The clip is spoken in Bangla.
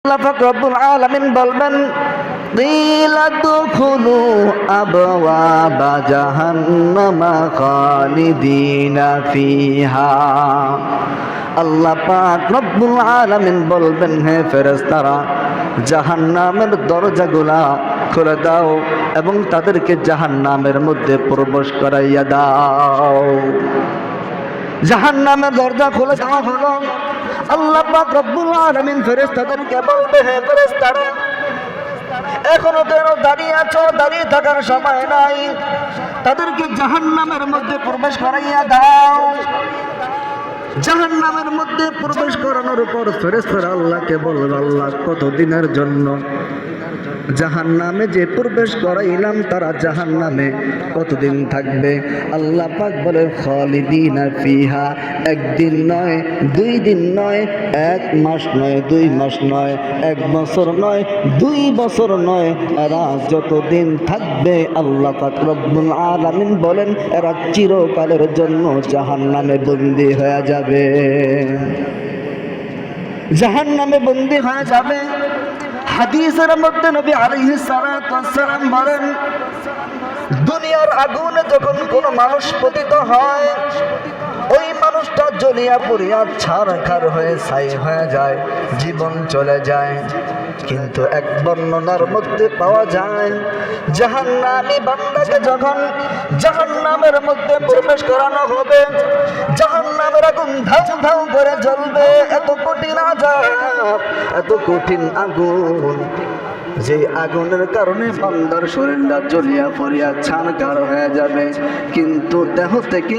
আল্লাহ রব্বুল আলামিন বলবেন কিলা দুখুলু আবওয়াবা জাহান্নামা খালিদিনা ফিহা। আল্লাহ পাক রব্বুল আলামিন বলবেন, হে ফেরেশতারা, জাহান্নামের দরজাগুলা খুলে দাও এবং তাদেরকে জাহান্নামের মধ্যে প্রবেশ করাইয়া দাও। জাহান্নামের দরজা খুলে দেওয়া হলো। আল্লাহ পাক রব্বুল আলামিন ফেরেশতাদেরকে বলবে, হে ফেরেশতারা, এখনো কেন দাঁড়িয়ে আছো? দাঁড়িয়ে থাকার সময় নাই, তাদেরকে জাহান্নামের মধ্যে প্রবেশ করাইয়া দাও। জাহান্নামের মধ্যে প্রবেশ করানোর পর ফেরেশতারা আল্লাহকে বলবে, আল্লাহ কতদিনের জন্য? জাহান্নামে যে প্রবেশ করাইলাম তারা জাহান্নামে কতদিন থাকবে? আল্লাহ পাক বলে, খালিদিনা ফিহা, একদিন নয়, 2 দিন নয়, 1 মাস নয়, 2 মাস নয়, 1 বছর নয়, 2 বছর নয়, এরা যতদিন থাকবে আল্লাহ পাক রব্বুল আলামিন বলেন এরা চিরকালের জন্য জাহান্নামে বন্দী হয়ে যাবে, জাহান্নামে বন্দী হয়ে যাবে। হাদিসের মধ্যে নবী আলাইহিস সালাতু ওয়াস সালাম বলেন, দুনিয়ার আগুনে যখন কোনো মানুষ পতিত হয়, ওই মানুষটা জ্বলিয়া পুড়িয়া ছারখার হয়ে ছাই হয়ে যায়, জীবন চলে যায়। কিন্তু এক বর্ণনার মধ্যে পাওয়া যায়, জাহান্নামী বান্দাকে যখন জাহান্নামের মধ্যে প্রবেশ করানো হবে, জাহান্নামের আগুন ধাউ ধাউ করে জ্বলবে। এত কঠিন আযাব, এত কঠিন আগুন, যে আগুনের কারণে বান্দার শরীরটা জ্বলিয়া পুড়িয়া ছারখার হয়ে যাবে, কিন্তু দেহ থেকে